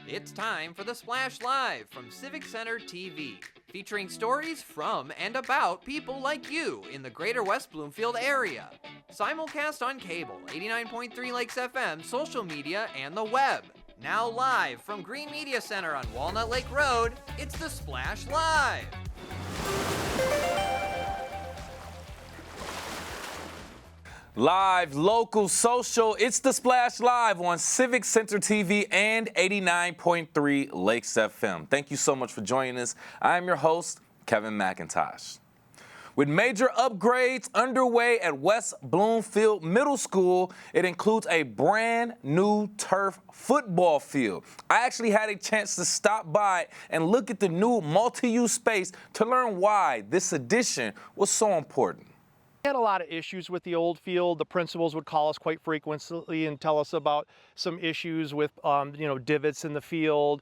It's time for the Splash Live from Civic Center TV, featuring stories from and about people like you in the greater West Bloomfield area. Simulcast on cable, 89.3 Lakes FM, social media, and the web. Now live from Green Media Center on Walnut Lake Road, it's the Splash Live. Live, local, social, it's the Splash Live on Civic Center TV and 89.3 Lakes FM. Thank you so much for joining us. I am your host, Kevin McIntosh. With major upgrades underway at West Bloomfield Middle School, it includes a brand new turf football field. I actually had a chance to stop by and look at the new multi-use space to learn why this addition was so important. We had a lot of issues with the old field. The principals would call us quite frequently and tell us about some issues with, divots in the field.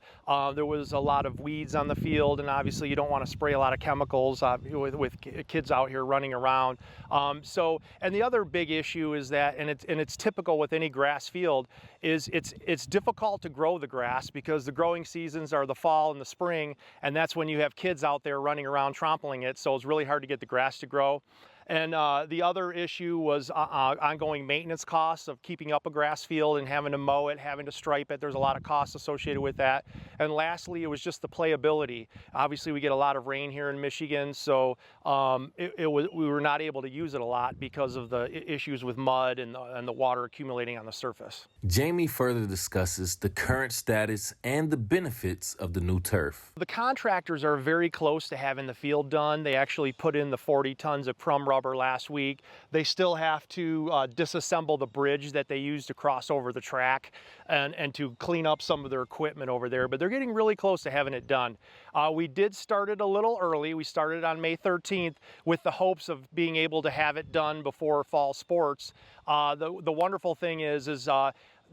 There was a lot of weeds on the field, and obviously you don't want to spray a lot of chemicals with kids out here running around. And the other big issue is that, and it's typical with any grass field, is it's difficult to grow the grass because the growing seasons are the fall and the spring, and that's when you have kids out there running around trampling it. So it's really hard to get the grass to grow. And the other issue was ongoing maintenance costs of keeping up a grass field and having to mow it, having to stripe it. There's a lot of costs associated with that. And lastly, it was just the playability. Obviously, we get a lot of rain here in Michigan, so we were not able to use it a lot because of the issues with mud and the water accumulating on the surface. Jamie further discusses the current status and the benefits of the new turf. The contractors are very close to having the field done. They actually put in the 40 tons of crumb rubber last week. They still have to disassemble the bridge that they use to cross over the track and to clean up some of their equipment over there, but they're getting really close to having it done. We did start it a little early. We started on May 13th with the hopes of being able to have it done before fall sports. The wonderful thing is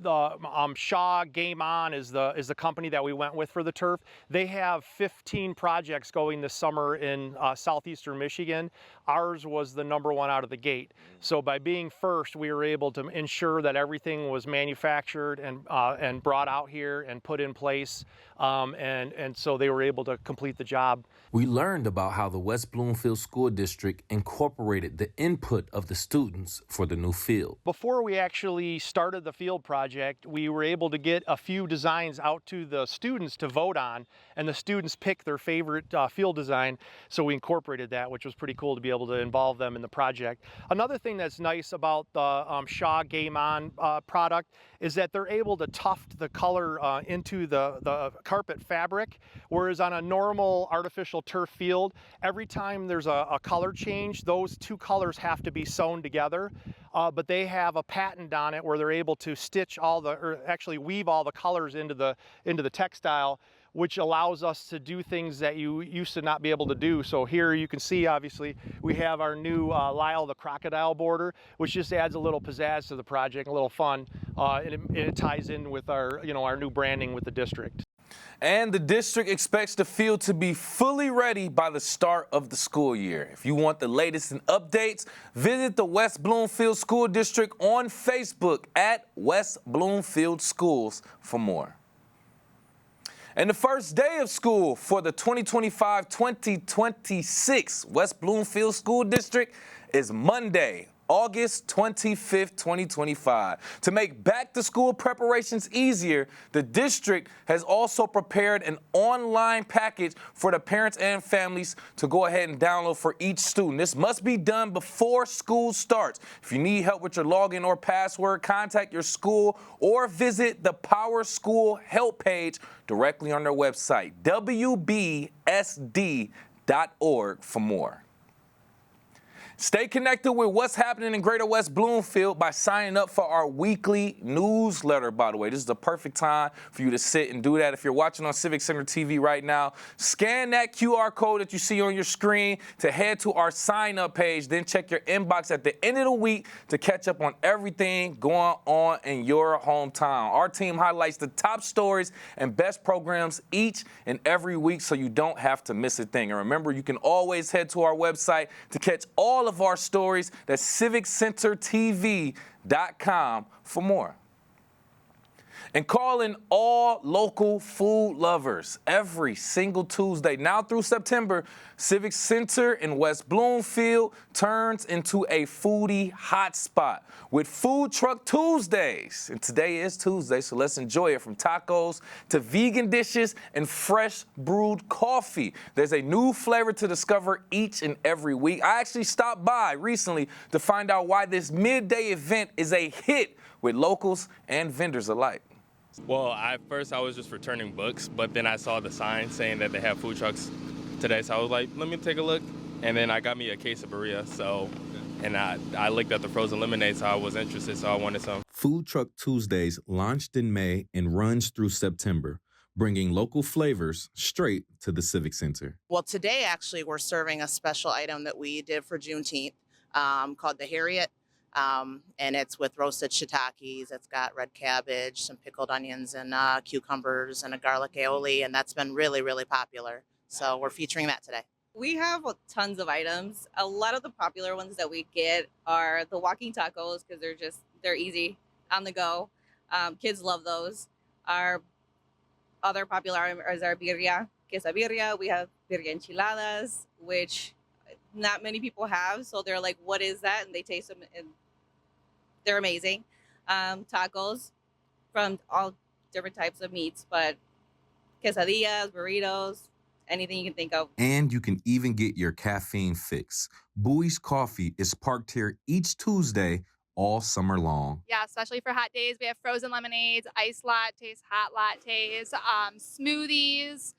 the Shaw Game On is the company that we went with for the turf. They have 15 projects going this summer in southeastern Michigan. Ours was the number one out of the gate. So by being first, we were able to ensure that everything was manufactured and brought out here and put in place. And so they were able to complete the job. We learned about how the West Bloomfield School District incorporated the input of the students for the new field. Before we actually started the field project, we were able to get a few designs out to the students to vote on, and the students picked their favorite field design, so we incorporated that, which was pretty cool to be able to involve them in the project. Another thing that's nice about the Shaw Game On product is that they're able to tuft the color into the carpet fabric, whereas on a normal artificial turf field, every time there's a color change, those two colors have to be sewn together. But they have a patent on it where they're able to stitch actually weave all the colors into the textile, which allows us to do things that you used to not be able to do. So here you can see, obviously, we have our new Lyle the Crocodile border, which just adds a little pizzazz to the project, a little fun, and it ties in with our new branding with the district. And the district expects the field to be fully ready by the start of the school year. If you want the latest in updates, visit the West Bloomfield School District on Facebook at West Bloomfield Schools for more. And the first day of school for the 2025-2026 West Bloomfield School District is Monday, August 25th, 2025. To make back-to-school preparations easier, the district has also prepared an online package for the parents and families to go ahead and download for each student. This must be done before school starts. If you need help with your login or password, contact your school or visit the Power School help page directly on their website, wbsd.org, for more. Stay connected with what's happening in Greater West Bloomfield by signing up for our weekly newsletter, by the way. This is the perfect time for you to sit and do that. If you're watching on Civic Center TV right now, scan that QR code that you see on your screen to head to our sign-up page. Then check your inbox at the end of the week to catch up on everything going on in your hometown. Our team highlights the top stories and best programs each and every week so you don't have to miss a thing. And remember, you can always head to our website to catch all of our stories. That's civiccentertv.com for more. And calling all local food lovers every single Tuesday. Now through September, Civic Center in West Bloomfield turns into a foodie hotspot with Food Truck Tuesdays. And today is Tuesday, so let's enjoy it, from tacos to vegan dishes and fresh brewed coffee. There's a new flavor to discover each and every week. I actually stopped by recently to find out why this midday event is a hit with locals and vendors alike. Well, at first I was just returning books, but then I saw the sign saying that they have food trucks today, so I was like, let me take a look. And then I got me a case of birria, and I looked at the frozen lemonade, so I was interested, so I wanted some. Food Truck Tuesdays launched in May and runs through September, bringing local flavors straight to the Civic Center. Well, today actually we're serving a special item that we did for Juneteenth called the Harriet. And it's with roasted shiitakes. It's got red cabbage, some pickled onions, and cucumbers, and a garlic aioli, and that's been really, really popular. So we're featuring that today. We have tons of items. A lot of the popular ones that we get are the walking tacos, because they're easy on the go. Kids love those. Our other popular item is our birria, quesabirria. We have birria enchiladas, which not many people have, so they're like, what is that? And they taste them and they're amazing. Tacos from all different types of meats, but quesadillas, burritos, anything you can think of. And you can even get your caffeine fix. Bowie's Coffee is parked here each Tuesday all summer long. Yeah, especially for hot days. We have frozen lemonades, iced lattes, hot lattes, smoothies,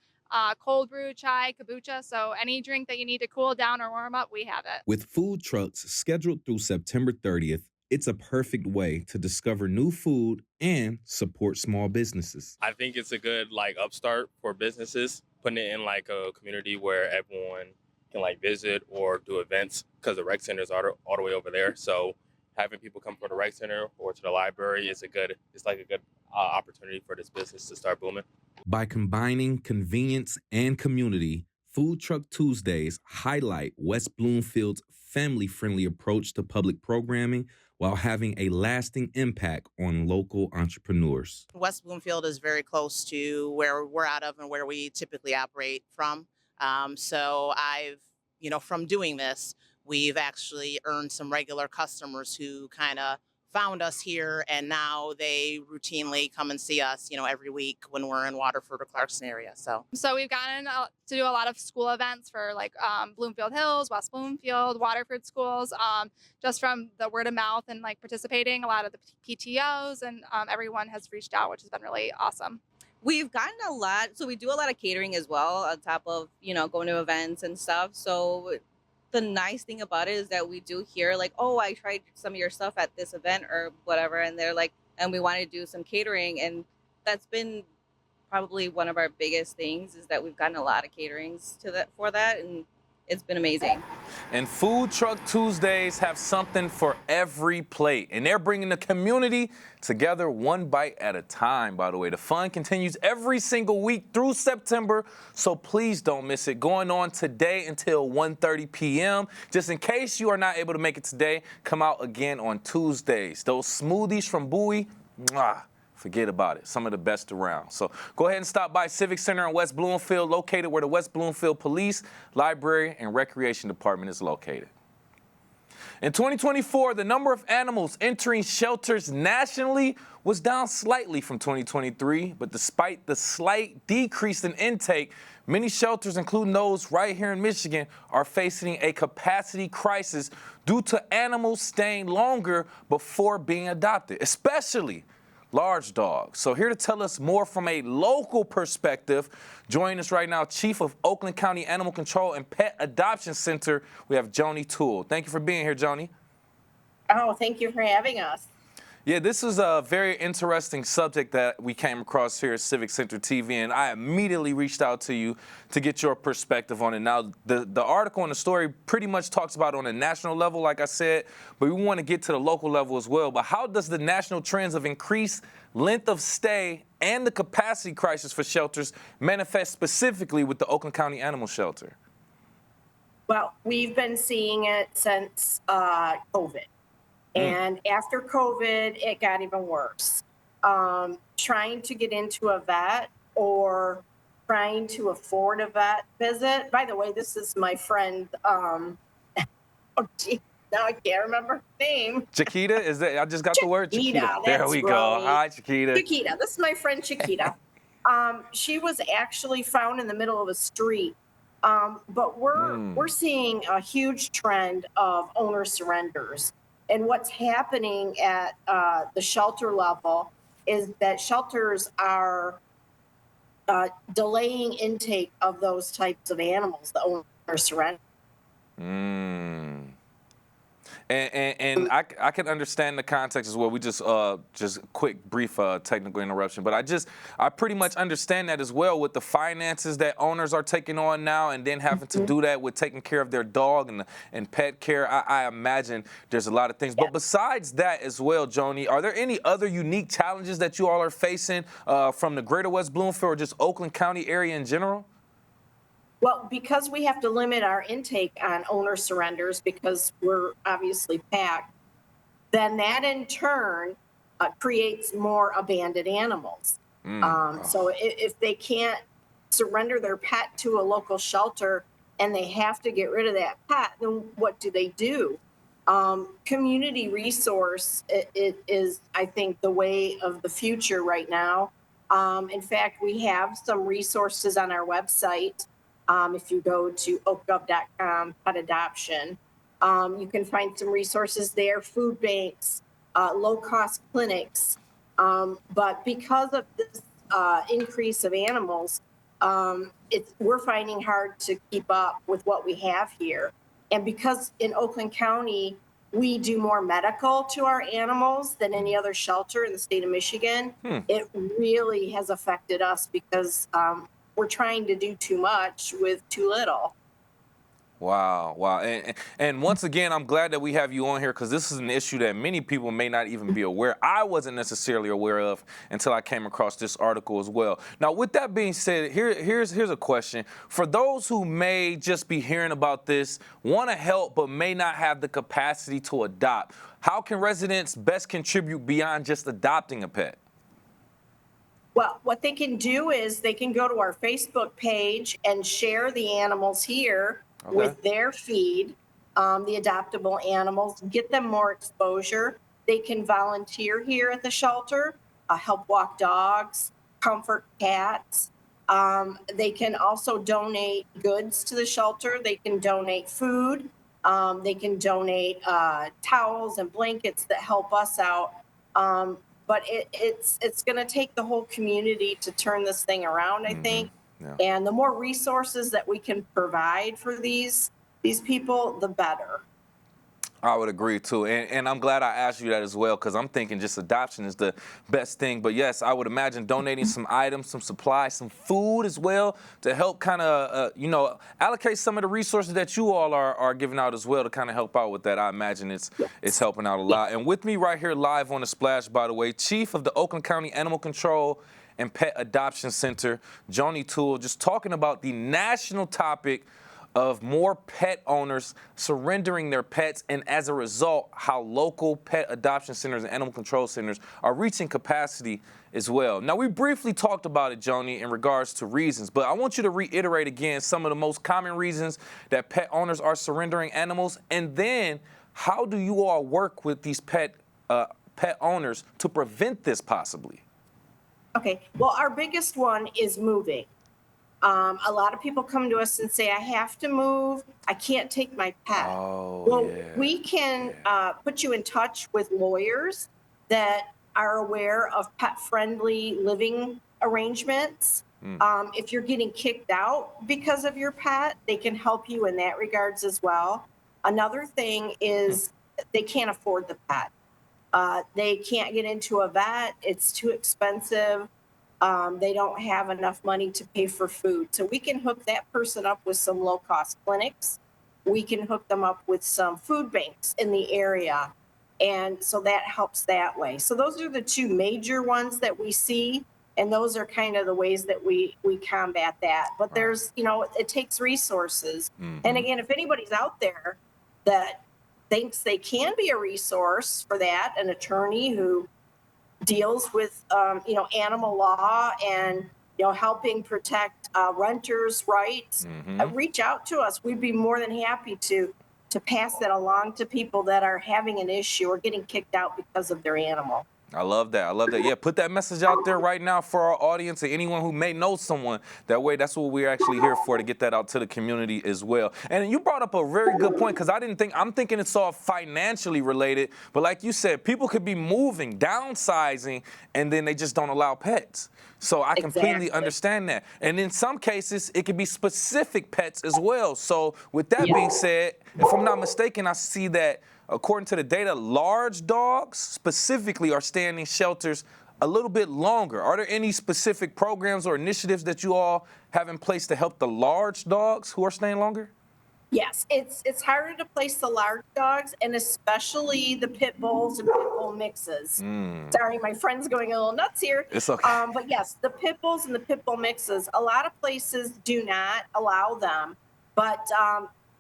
cold brew, chai, kombucha. So any drink that you need to cool down or warm up, we have it. With food trucks scheduled through September 30th, it's a perfect way to discover new food and support small businesses. I think it's a good upstart for businesses, putting it in a community where everyone can visit or do events, because the rec center is all the way over there. So having people come from the rec center or to the library is a good opportunity for this business to start booming. By combining convenience and community, Food Truck Tuesdays highlight West Bloomfield's family-friendly approach to public programming while having a lasting impact on local entrepreneurs. West Bloomfield is very close to where we're out of and where we typically operate from. So from doing this, we've actually earned some regular customers who kind of found us here, and now they routinely come and see us, every week when we're in Waterford or Clarkson area. So we've gotten to do a lot of school events for Bloomfield Hills, West Bloomfield, Waterford schools, just from the word of mouth and participating. A lot of the PTOs and everyone has reached out, which has been really awesome. We've gotten a lot. So we do a lot of catering as well on top of, going to events and stuff. So the nice thing about it is that we do hear oh, I tried some of your stuff at this event or whatever. And they're and we want to do some catering. And that's been probably one of our biggest things, is that we've gotten a lot of caterings for that. And it's been amazing. And Food Truck Tuesdays have something for every plate. And they're bringing the community together one bite at a time, by the way. The fun continues every single week through September, so please don't miss it. Going on today until 1:30 p.m. Just in case you are not able to make it today, come out again on Tuesdays. Those smoothies from Bowie, forget about it. Some of the best around. So go ahead and stop by Civic Center in West Bloomfield, located where the West Bloomfield Police, Library, and Recreation Department is located. In 2024, the number of animals entering shelters nationally was down slightly from 2023, but despite the slight decrease in intake, many shelters, including those right here in Michigan, are facing a capacity crisis due to animals staying longer before being adopted, especially large dogs. So here to tell us more from a local perspective, joining us right now, Chief of Oakland County Animal Control and Pet Adoption Center, we have Joni Toole. Thank you for being here, Joni. Oh, thank you for having us. Yeah, this is a very interesting subject that we came across here at Civic Center TV, and I immediately reached out to you to get your perspective on it. Now, the article and the story pretty much talks about it on a national level, like I said, but we want to get to the local level as well. But how does the national trends of increased length of stay and the capacity crisis for shelters manifest specifically with the Oakland County Animal Shelter? Well, we've been seeing it since COVID. And after COVID, it got even worse. trying to get into a vet or trying to afford a vet visit. By the way, this is my friend. Oh, gee, now I can't remember her name. Chiquita, is that? I just got the word Chiquita. Chiquita, There that's we go. right. Hi, Chiquita. Chiquita. This is my friend Chiquita. She was actually found in the middle of a street. But we're seeing a huge trend of owner surrenders. And what's happening at the shelter level is that shelters are delaying intake of those types of animals, the owner surrender. And I can understand the context as well. We just quick brief technical interruption, but I pretty much understand that as well with the finances that owners are taking on now, and then having to do that with taking care of their dog and pet care. I imagine there's a lot of things. But besides that as well, Joni, are there any other unique challenges that you all are facing from the Greater West Bloomfield or just Oakland County area in general? Well, because we have to limit our intake on owner surrenders because we're obviously packed, then that in turn creates more abandoned animals. So if they can't surrender their pet to a local shelter and they have to get rid of that pet, then what do? Community resource it is, I think, the way of the future right now. In fact, we have some resources on our website. If you go to oakgov.com, pet adoption, you can find some resources there, food banks, low-cost clinics. But because of this increase of animals, we're finding hard to keep up with what we have here. And because in Oakland County, we do more medical to our animals than any other shelter in the state of Michigan, it really has affected us because we're trying to do too much with too little. Wow. And once again, I'm glad that we have you on here because this is an issue that many people may not even be aware. I wasn't necessarily aware of until I came across this article as well. Now, with that being said, here's a question. For those who may just be hearing about this, want to help, but may not have the capacity to adopt, how can residents best contribute beyond just adopting a pet? Well, what they can do is they can go to our Facebook page and share the animals here with their feed, the adoptable animals, get them more exposure. They can volunteer here at the shelter, help walk dogs, comfort cats. They can also donate goods to the shelter. They can donate food. They can donate towels and blankets that help us out. But it's going to take the whole community to turn this thing around, I think. Yeah. And the more resources that we can provide for these people, the better. I would agree, too. And I'm glad I asked you that as well, because I'm thinking just adoption is the best thing. But, yes, I would imagine donating some items, some supplies, some food as well to help kind of, allocate some of the resources that you all are giving out as well to kind of help out with that. I imagine it's helping out a lot. And with me right here live on The Splash, by the way, Chief of the Oakland County Animal Control and Pet Adoption Center, Joni Toole, just talking about the national topic of more pet owners surrendering their pets, and as a result, how local pet adoption centers and animal control centers are reaching capacity as well. Now, we briefly talked about it, Joni, in regards to reasons, but I want you to reiterate again some of the most common reasons that pet owners are surrendering animals, and then how do you all work with these pet owners to prevent this possibly? Okay, well, our biggest one is moving. A lot of people come to us and say, I have to move. I can't take my pet. We can put you in touch with lawyers that are aware of pet-friendly living arrangements. If you're getting kicked out because of your pet, they can help you in that regards as well. Another thing is they can't afford the pet. They can't get into a vet. It's too expensive. They don't have enough money to pay for food. So we can hook that person up with some low-cost clinics. We can hook them up with some food banks in the area. And so that helps that way. So those are the two major ones that we see. And those are kind of the ways that we combat that. But there's, it takes resources. And again, if anybody's out there that thinks they can be a resource for that, an attorney who deals with, animal law and, helping protect renters' rights, reach out to us. We'd be more than happy to pass that along to people that are having an issue or getting kicked out because of their animal. I love that. I love that. Yeah, put that message out there right now for our audience and anyone who may know someone. That way, that's what we're actually here for, to get that out to the community as well. And you brought up a very good point, because I'm thinking it's all financially related. But like you said, people could be moving, downsizing, and then they just don't allow pets. So I completely understand that. And in some cases, it could be specific pets as well. So with that being said, if I'm not mistaken, I see that according to the data, large dogs specifically are staying in shelters a little bit longer. Are there any specific programs or initiatives that you all have in place to help the large dogs who are staying longer? Yes, it's harder to place the large dogs, and especially the pit bulls and pit bull mixes. Sorry, my friend's going a little nuts here. It's okay. But yes, the pit bulls and the pit bull mixes, a lot of places do not allow them. But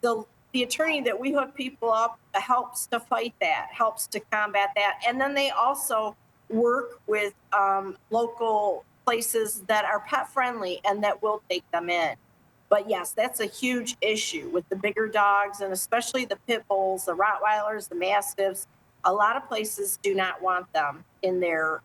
the attorney that we hook people up helps to fight that, helps to combat that. And then they also work with local places that are pet friendly and that will take them in. But yes, that's a huge issue with the bigger dogs, and especially the pit bulls, the Rottweilers, the Mastiffs. A lot of places do not want them in their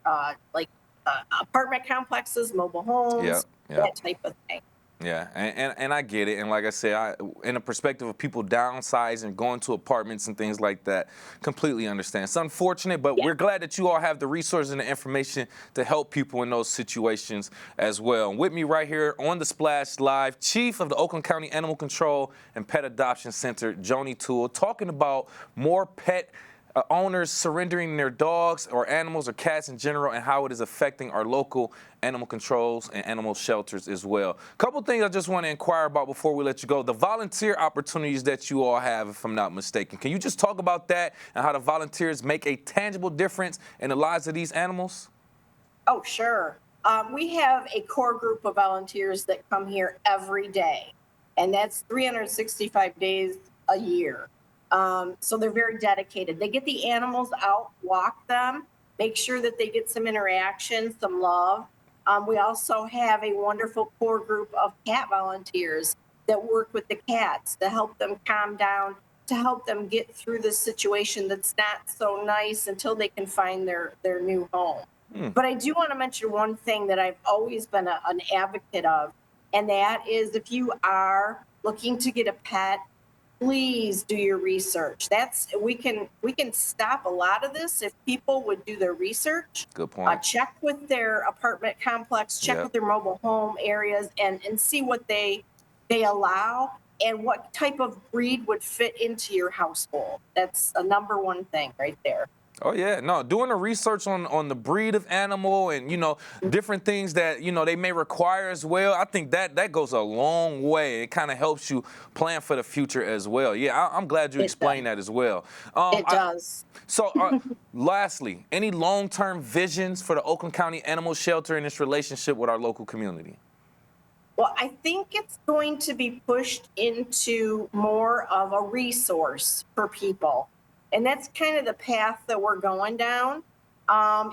apartment complexes, mobile homes, that type of thing. Yeah, and I get it. And like I said, in the perspective of people downsizing, going to apartments and things like that, completely understand. It's unfortunate, but we're glad that you all have the resources and the information to help people in those situations as well. And with me right here on the Splash Live, Chief of the Oakland County Animal Control and Pet Adoption Center, Joni Toole, talking about more pet owners surrendering their dogs or animals or cats in general, and how it is affecting our local animal controls and animal shelters as well. A couple things I just want to inquire about before we let you go. The volunteer opportunities that you all have, if I'm not mistaken. Can you just talk about that and how the volunteers make a tangible difference in the lives of these animals? Oh, sure. We have a core group of volunteers that come here every day, and that's 365 days a year. So they're very dedicated. They get the animals out, walk them, make sure that they get some interaction, some love. We also have a wonderful core group of cat volunteers that work with the cats to help them calm down, to help them get through this situation that's not so nice until they can find their new home. But I do want to mention one thing that I've always been an advocate of, and that is, if you are looking to get a pet, please do your research. We can stop a lot of this if people would do their research. Good point. Check with their apartment complex, check with their mobile home areas, and see what they allow and what type of breed would fit into your household. That's a number one thing right there. Oh, yeah. No, doing the research on the breed of animal and, different things that, they may require as well. I think that goes a long way. It kind of helps you plan for the future as well. Yeah, I'm glad you explained that as well. It does. So, lastly, any long-term visions for the Oakland County Animal Shelter and its relationship with our local community? Well, I think it's going to be pushed into more of a resource for people. And that's kind of the path that we're going down.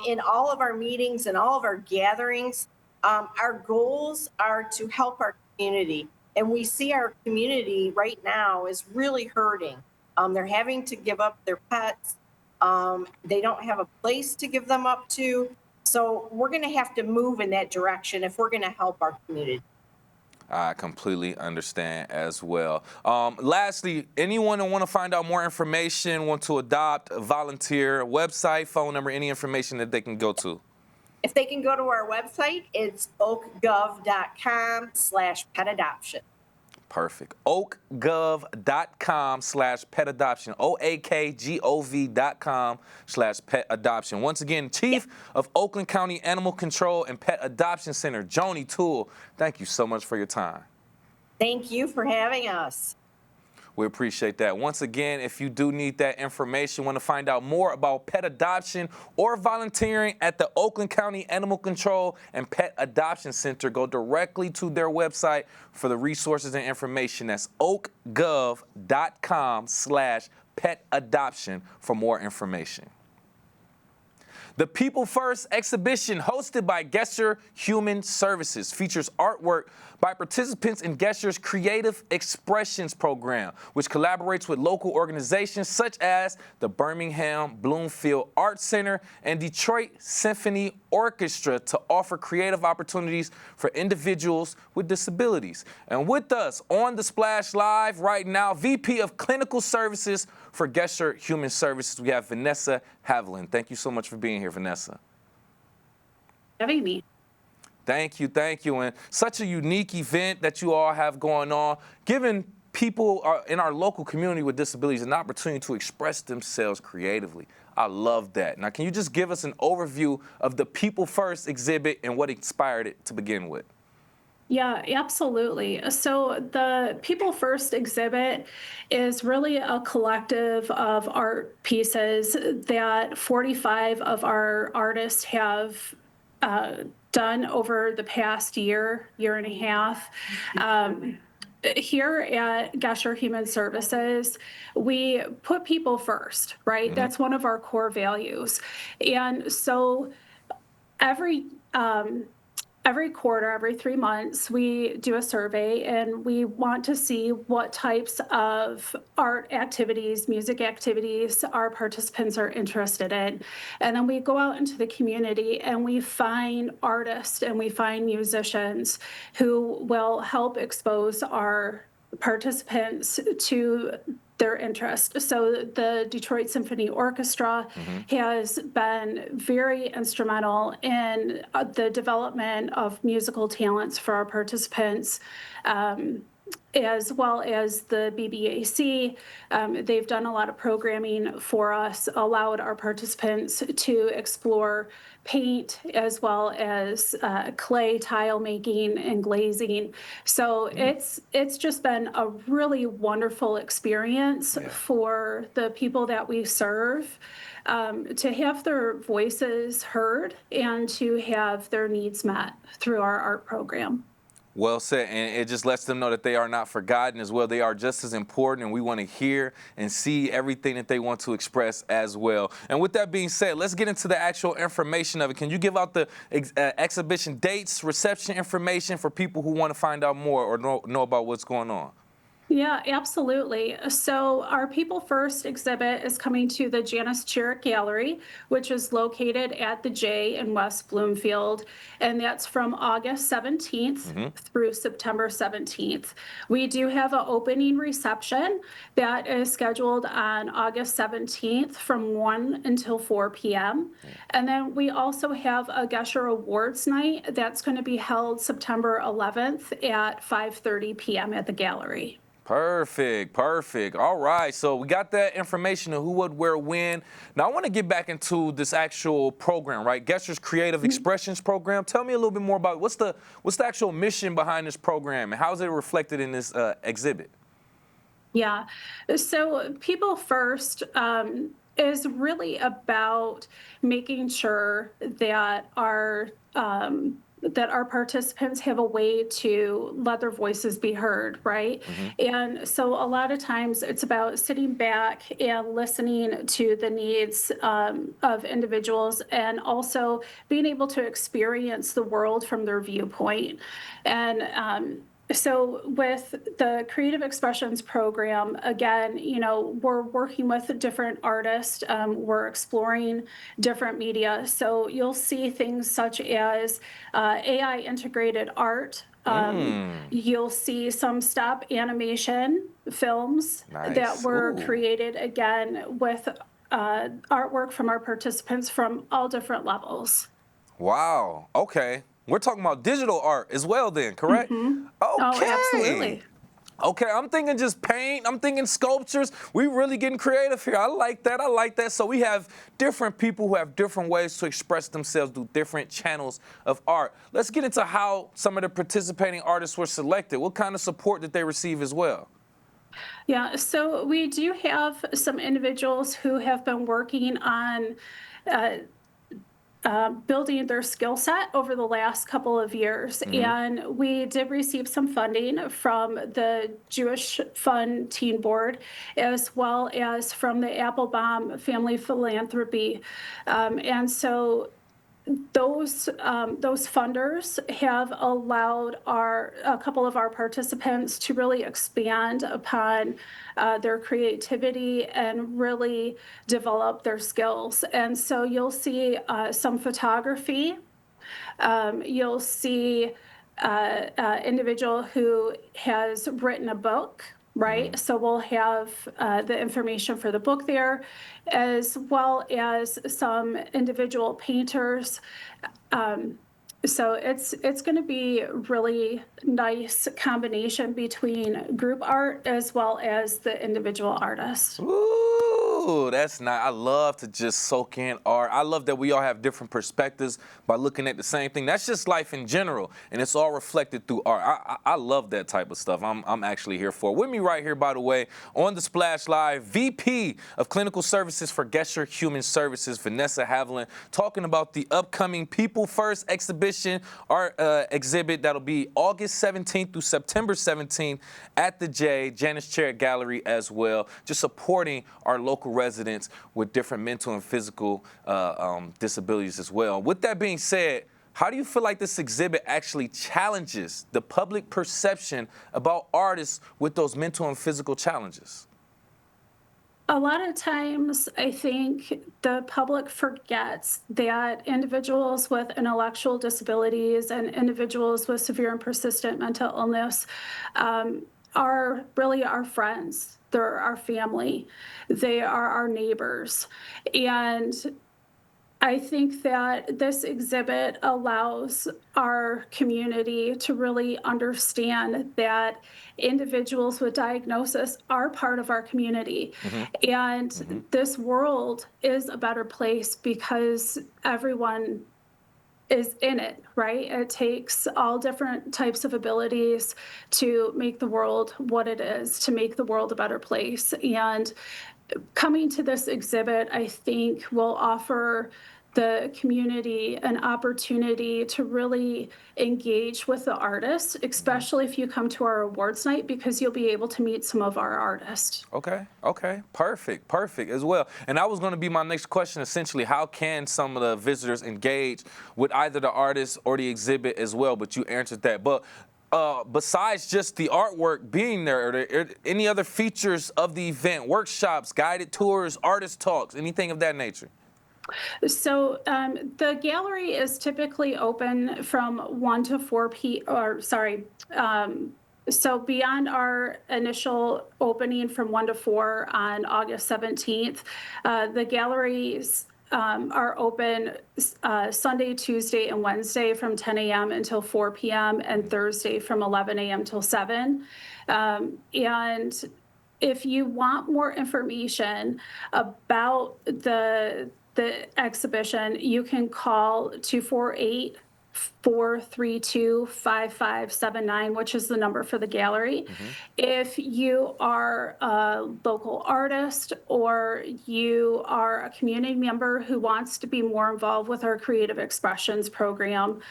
In all of our meetings and all of our gatherings, our goals are to help our community. And we see our community right now is really hurting. They're having to give up their pets. They don't have a place to give them up to. So we're going to have to move in that direction if we're going to help our community. I completely understand as well. Lastly, anyone who want to find out more information, want to adopt, volunteer, website, phone number, any information that they can go to? If they can go to our website, it's oakgov.com/pet adoption. Perfect. oakgov.com/pet adoption. oakgov.com/pet adoption. Once again, Chief of Oakland County Animal Control and Pet Adoption Center, Joni Toole, thank you so much for your time. Thank you for having us. We appreciate that. Once again, if you do need that information, want to find out more about pet adoption or volunteering at the Oakland County Animal Control and Pet Adoption Center, go directly to their website for the resources and information. That's oakgov.com/pet adoption for more information. The People First exhibition, hosted by Gesture Human Services, features artwork by participants in Gesture's Creative Expressions program, which collaborates with local organizations such as the Birmingham Bloomfield Art Center and Detroit Symphony Orchestra to offer creative opportunities for individuals with disabilities. And with us on the Splash Live right now, VP of Clinical Services for Gesture Human Services, we have Vanessa Haviland. Thank you so much for being here, Vanessa. Having me. Thank you, thank you. And such a unique event that you all have going on, giving people in our local community with disabilities an opportunity to express themselves creatively. I love that. Now, can you just give us an overview of the People First exhibit and what inspired it to begin with? Yeah, absolutely. So the People First exhibit is really a collective of art pieces that 45 of our artists have done over the past year and a half. Here at Gesture Human Services, we put people first, right? Mm-hmm. That's one of our core values. And so every quarter, every 3 months, we do a survey and we want to see what types of art activities, music activities our participants are interested in. And then we go out into the community and we find artists and we find musicians who will help expose our participants to their interest. So the Detroit Symphony Orchestra has been very instrumental in the development of musical talents for our participants, as well as the BBAC. They've done a lot of programming for us, allowed our participants to explore paint as well as clay tile making and glazing. So it's just been a really wonderful experience for the people that we serve, to have their voices heard and to have their needs met through our art program. Well said, and it just lets them know that they are not forgotten as well. They are just as important, and we want to hear and see everything that they want to express as well. And with that being said, let's get into the actual information of it. Can you give out the exhibition dates, reception information for people who want to find out more or know about what's going on? Yeah, absolutely. So our People First exhibit is coming to the Janice Chiric Gallery, which is located at the J in West Bloomfield, and that's from August 17th through September 17th. We do have an opening reception that is scheduled on August 17th from 1 until 4 p.m. And then we also have a Gesture Awards night that's going to be held September 11th at 5:30 p.m. at the gallery. Perfect, perfect. All right, so we got that information of who, what, where, when. Now I want to get back into this actual program, right? Gesture's Creative Expressions program. Tell me a little bit more about what's the actual mission behind this program and how is it reflected in this exhibit? Yeah, so People First is really about making sure that our participants have a way to let their voices be heard, right? And so a lot of times it's about sitting back and listening to the needs of individuals and also being able to experience the world from their viewpoint. And so with the Creative Expressions program, again, we're working with different artists. We're exploring different media. So you'll see things such as AI integrated art. You'll see some stop animation films that were created, again, with artwork from our participants from all different levels. Wow. Okay. We're talking about digital art as well then, correct? Okay. Oh, absolutely. Okay, I'm thinking just paint. I'm thinking sculptures. We really getting creative here. I like that. I like that. So we have different people who have different ways to express themselves through different channels of art. Let's get into how some of the participating artists were selected. What kind of support did they receive as well? Yeah, so we do have some individuals who have been working on building their skill set over the last couple of years. And we did receive some funding from the Jewish Fund Teen Board, as well as from the Applebaum Family Philanthropy. And so those funders have allowed a couple of our participants to really expand upon their creativity and really develop their skills. And so you'll see some photography. You'll see individual who has written a book, right? So we'll have the information for the book there, as well as some individual painters. So it's going to be really nice combination between group art as well as the individual artists. Ooh, that's nice. I love to just soak in art. I love that we all have different perspectives by looking at the same thing. That's just life in general, and it's all reflected through art. I love that type of stuff. I'm actually here for it. With me right here, by the way, on the Splash Live, VP of Clinical Services for Gesher Human Services, Vanessa Haviland, talking about the upcoming People First exhibition art exhibit that'll be August 17th through September 17th at the Janice Chair Gallery as well, just supporting our local residents with different mental and physical disabilities as well. With that being said, how do you feel like this exhibit actually challenges the public perception about artists with those mental and physical challenges? A lot of times, I think the public forgets that individuals with intellectual disabilities and individuals with severe and persistent mental illness are really our friends. They're our family. They are our neighbors. And I think that this exhibit allows our community to really understand that individuals with diagnosis are part of our community. And this world is a better place because everyone is in it, right? It takes all different types of abilities to make the world what it is, to make the world a better place. And coming to this exhibit, I think, will offer the community an opportunity to really engage with the artists, especially if you come to our awards night, because you'll be able to meet some of our artists. Okay, perfect as well. And that was going to be my next question, essentially, how can some of the visitors engage with either the artists or the exhibit as well? But you answered that. But besides just the artwork being there, are there any other features of the event, workshops, guided tours, artist talks, anything of that nature? So the gallery is typically open from 1 to 4 p.m. So beyond our initial opening from 1 to 4 on August 17th, the galleries are open Sunday, Tuesday, and Wednesday from 10 a.m. until 4 p.m. and Thursday from 11 a.m. till 7. And if you want more information about the exhibition, you can call 248-432-5579, which is the number for the gallery. If you are a local artist or you are a community member who wants to be more involved with our Creative Expressions program,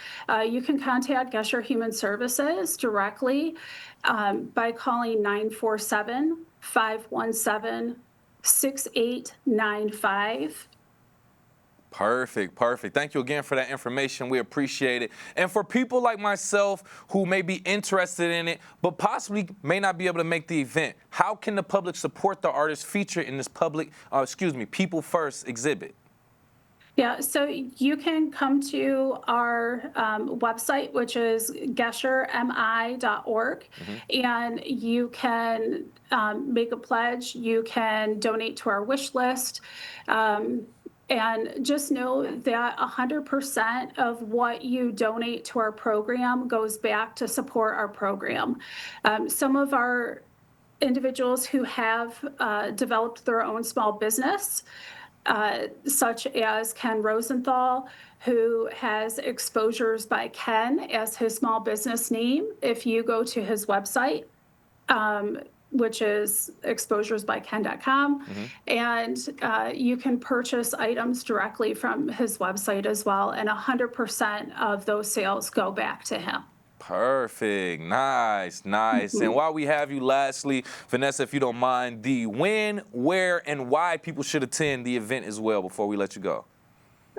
you can contact Gesher Human Services directly by calling 947-517-6895. Perfect. Thank you again for that information. We appreciate it. And for people like myself who may be interested in it, but possibly may not be able to make the event, how can the public support the artists featured in this People First exhibit? Yeah, so you can come to our website, which is geshermi.org, and you can make a pledge. You can donate to our wish list. And just know that 100% of what you donate to our program goes back to support our program. Some of our individuals who have developed their own small business, such as Ken Rosenthal, who has Exposures by Ken as his small business name. If you go to his website, which is exposuresbyken.com. And you can purchase items directly from his website as well. And 100% of those sales go back to him. Perfect. Nice, nice. And while we have you, lastly, Vanessa, if you don't mind, the when, where, and why people should attend the event as well before we let you go.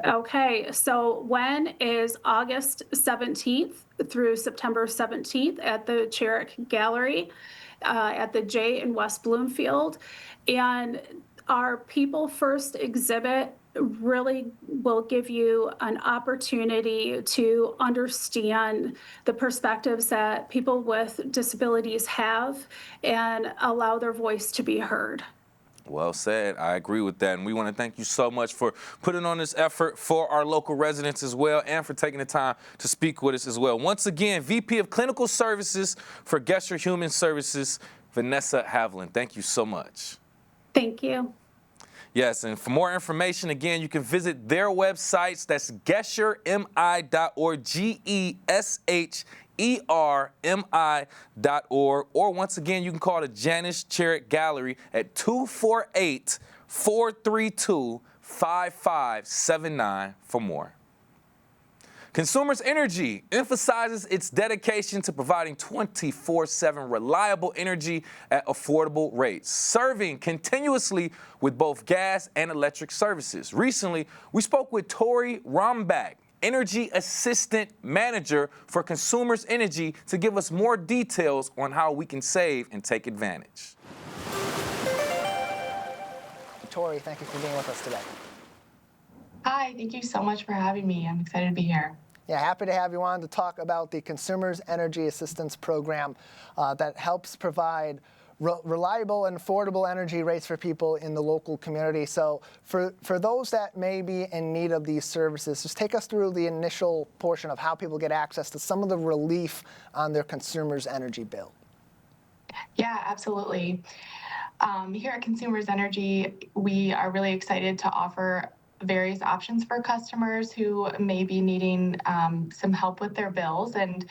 Okay, so when is August 17th through September 17th at the Civic Gallery at the J in West Bloomfield. And our People First exhibit really will give you an opportunity to understand the perspectives that people with disabilities have and allow their voice to be heard. Well said. I agree with that. And we want to thank you so much for putting on this effort for our local residents as well and for taking the time to speak with us as well. Once again, VP of Clinical Services for Gesture Human Services, Vanessa Haviland. Thank you so much. Thank you. Yes, and for more information, again, you can visit their websites. That's gesturemi.org, GESHERMI.org. Or once again, you can call the Janice Civic Gallery at 248-432-5579 for more. Consumers Energy emphasizes its dedication to providing 24/7 reliable energy at affordable rates, serving continuously with both gas and electric services. Recently, we spoke with Tori Rombach, Energy Assistant Manager for Consumers Energy, to give us more details on how we can save and take advantage. Tori, thank you for being with us today. Hi, thank you so much for having me. I'm excited to be here. Yeah, happy to have you on to talk about the Consumers Energy Assistance Program that helps provide reliable and affordable energy rates for people in the local community. So for those that may be in need of these services, just take us through the initial portion of how people get access to some of the relief on their consumer's energy bill. Yeah, absolutely. Here at Consumers Energy, we are really excited to offer various options for customers who may be needing some help with their bills and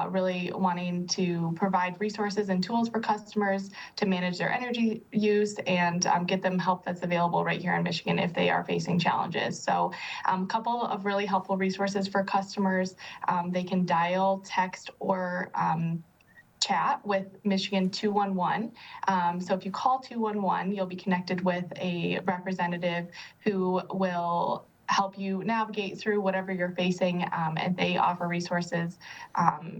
really wanting to provide resources and tools for customers to manage their energy use and get them help that's available right here in Michigan if they are facing challenges. So a couple of really helpful resources for customers. They can dial, text, or chat with Michigan 211. So if you call 211, you'll be connected with a representative who will help you navigate through whatever you're facing, and they offer resources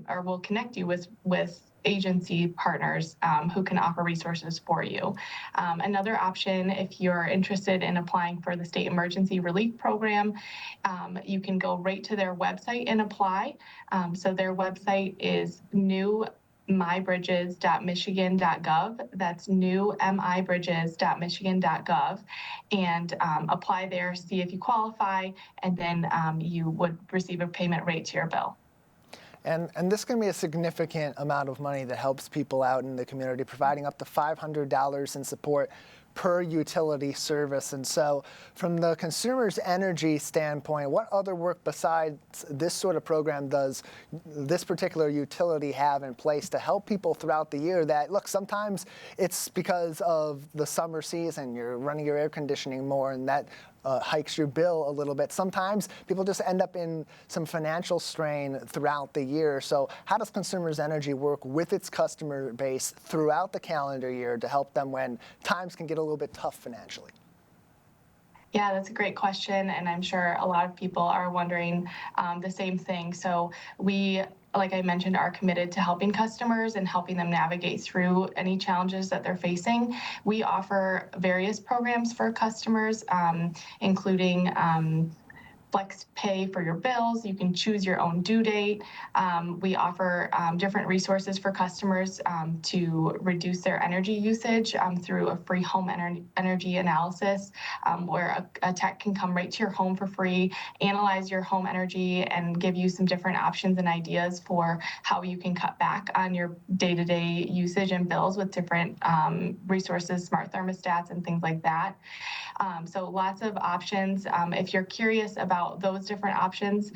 or will connect you with agency partners who can offer resources for you. Another option, if you're interested in applying for the State Emergency Relief Program, you can go right to their website and apply. So their website is newmybridges.michigan.gov. That's newmybridges.michigan.gov, and apply there, see if you qualify, and then you would receive a payment rate to your bill. And this can be a significant amount of money that helps people out in the community, providing up to $500 in support per utility service. And so from the consumer's energy standpoint, what other work besides this sort of program does this particular utility have in place to help people throughout the year that, look, sometimes it's because of the summer season, you're running your air conditioning more and that hikes your bill a little bit. Sometimes people just end up in some financial strain throughout the year. So how does Consumers Energy work with its customer base throughout the calendar year to help them when times can get a little bit tough financially? Yeah, that's a great question, and I'm sure a lot of people are wondering the same thing. So we, like I mentioned, are committed to helping customers and helping them navigate through any challenges that they're facing. We offer various programs for customers, including flex pay for your bills. You can choose your own due date. We offer different resources for customers to reduce their energy usage through a free home energy analysis, where a tech can come right to your home for free, analyze your home energy, and give you some different options and ideas for how you can cut back on your day-to-day usage and bills with different resources, smart thermostats, and things like that. So lots of options. If you're curious about those different options,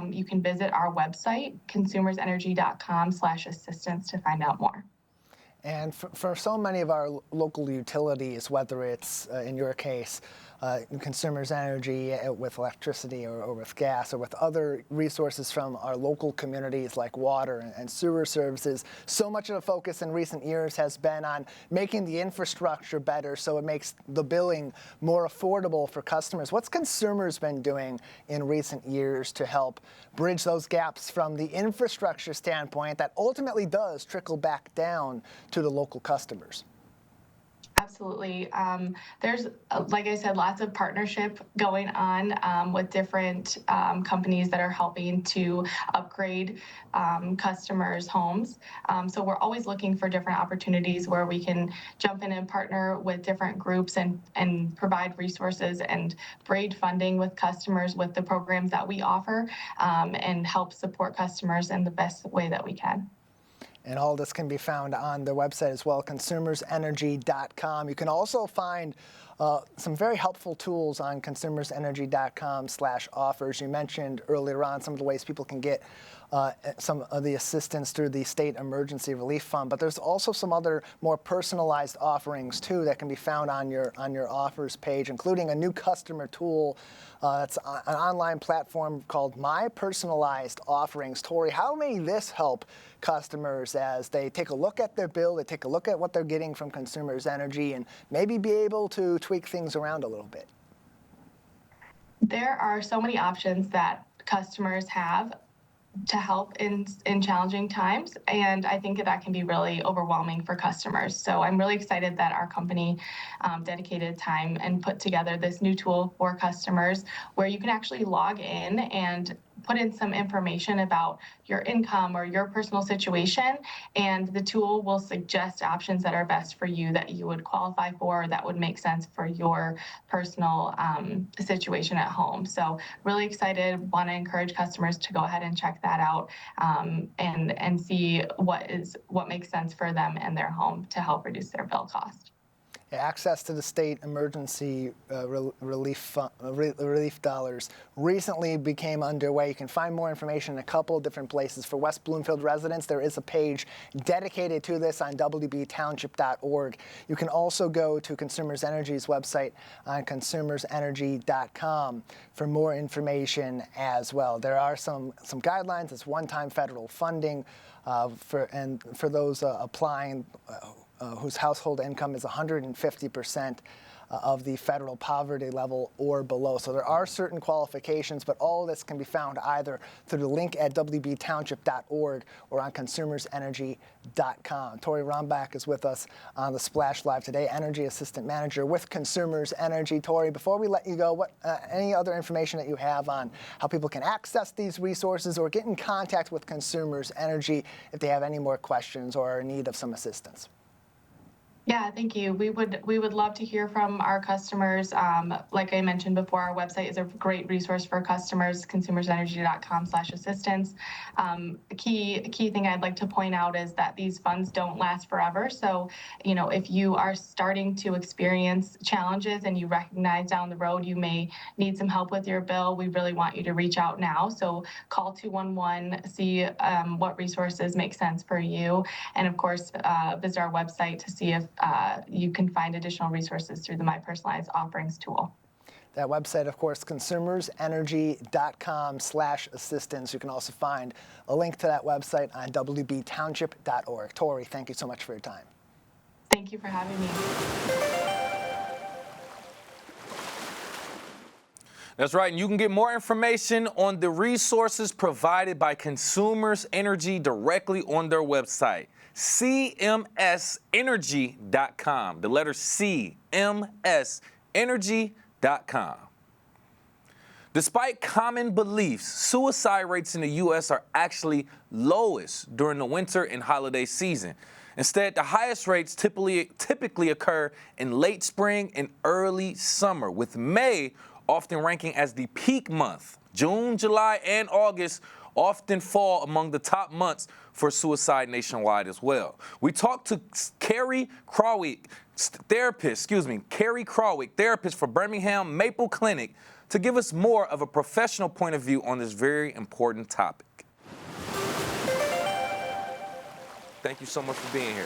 you can visit our website, consumersenergy.com/assistance, to find out more. And for so many of our local utilities, whether it's, in your case, Consumers Energy with electricity or with gas or with other resources from our local communities like water and sewer services, so much of the focus in recent years has been on making the infrastructure better so it makes the billing more affordable for customers. What's Consumers been doing in recent years to help bridge those gaps from the infrastructure standpoint that ultimately does trickle back down to the local customers? Absolutely. There's, like I said, lots of partnership going on with different companies that are helping to upgrade customers' homes. So we're always looking for different opportunities where we can jump in and partner with different groups and provide resources and braid funding with customers with the programs that we offer and help support customers in the best way that we can. And all this can be found on their website as well, consumersenergy.com. You can also find some very helpful tools on consumersenergy.com/offers. You mentioned earlier on some of the ways people can get some of the assistance through the State Emergency Relief Fund, but there's also some other more personalized offerings too that can be found on your offers page, including a new customer tool. It's an online platform called My Personalized Offerings. Tori, how may this help customers as they take a look at their bill, they take a look at what they're getting from Consumers Energy, and maybe be able to tweak things around a little bit? There are so many options that customers have to help in challenging times, and I think that can be really overwhelming for customers. So I'm really excited that our company dedicated time and put together this new tool for customers where you can actually log in and put in some information about your income or your personal situation, and the tool will suggest options that are best for you that you would qualify for, that would make sense for your personal situation at home. So really excited, want to encourage customers to go ahead and check that out and see what makes sense for them and their home to help reduce their bill cost. Access to the state emergency relief dollars recently became underway. You can find more information in a couple of different places. For West Bloomfield residents, there is a page dedicated to this on wbtownship.org. You can also go to Consumers Energy's website on consumersenergy.com for more information as well. There are some guidelines. It's one-time federal funding for those applying whose household income is 150% of the federal poverty level or below. So there are certain qualifications, but all of this can be found either through the link at wbtownship.org or on consumersenergy.com. Tori Rombach is with us on the Splash Live today, Energy Assistant Manager with Consumers Energy. Tori, before we let you go, what any other information that you have on how people can access these resources or get in contact with Consumers Energy if they have any more questions or are in need of some assistance? Yeah, thank you. We would love to hear from our customers. Like I mentioned before, our website is a great resource for customers, consumersenergy.com/assistance. Key thing I'd like to point out is that these funds don't last forever. So, if you are starting to experience challenges and you recognize down the road you may need some help with your bill, we really want you to reach out now. So call 211, see what resources make sense for you. And of course, visit our website to see if you can find additional resources through the My Personalized Offerings tool. That website, of course, consumersenergy.com/assistance. You can also find a link to that website on wbtownship.org. Tori, thank you so much for your time. Thank you for having me. That's right, and you can get more information on the resources provided by Consumers Energy directly on their website, cmsenergy.com. The letter C, cmsenergy.com. Despite common beliefs, suicide rates in the U.S. are actually lowest during the winter and holiday season. Instead, the highest rates typically occur in late spring and early summer, with May often ranking as the peak month. June, July, and August often fall among the top months for suicide nationwide as well. We talked to Carrie Krawick, therapist for Birmingham Maple Clinic, to give us more of a professional point of view on this very important topic. Thank you so much for being here.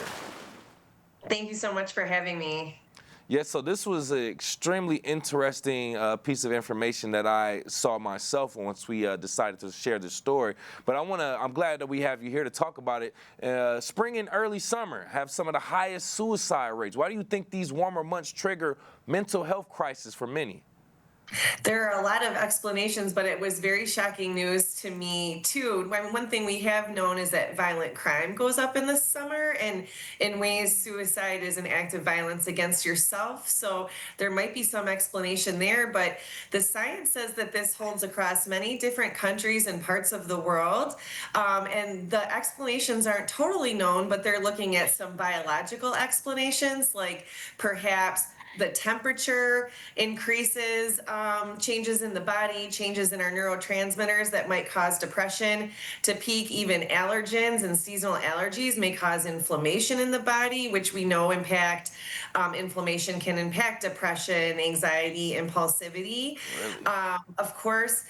Thank you so much for having me. Yes, so this was an extremely interesting piece of information that I saw myself once we decided to share this story. But I'm glad that we have you here to talk about it. Spring and early summer have some of the highest suicide rates. Why do you think these warmer months trigger mental health crisis for many? There are a lot of explanations, but it was very shocking news to me too. I mean, one thing we have known is that violent crime goes up in the summer, and in ways, suicide is an act of violence against yourself. So there might be some explanation there, but the science says that this holds across many different countries and parts of the world. And the explanations aren't totally known, but they're looking at some biological explanations, like perhaps the temperature increases, changes in the body, changes in our neurotransmitters that might cause depression to peak. Even allergens and seasonal allergies may cause inflammation in the body, which we know inflammation can impact depression, anxiety, impulsivity. Of course,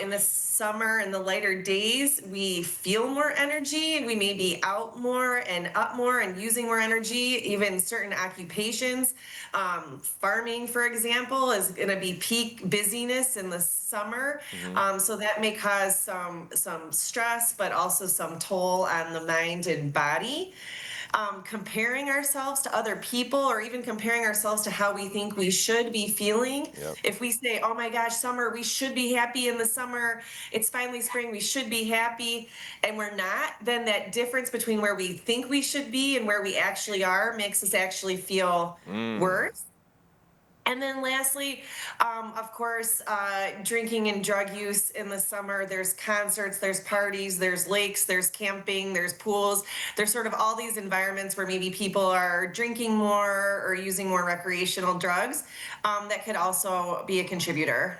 in the summer and the lighter days, we feel more energy. We may be out more and up more and using more energy. Even certain occupations, farming, for example, is going to be peak busyness in the summer. So that may cause some stress, but also some toll on the mind and body. Comparing ourselves to other people, or even comparing ourselves to how we think we should be feeling. Yep. If we say, oh my gosh, summer, we should be happy in the summer, it's finally spring, we should be happy, and we're not, then that difference between where we think we should be and where we actually are makes us actually feel worse. And then lastly, of course, drinking and drug use in the summer. There's concerts, there's parties, there's lakes, there's camping, there's pools. There's sort of all these environments where maybe people are drinking more or using more recreational drugs. That could also be a contributor.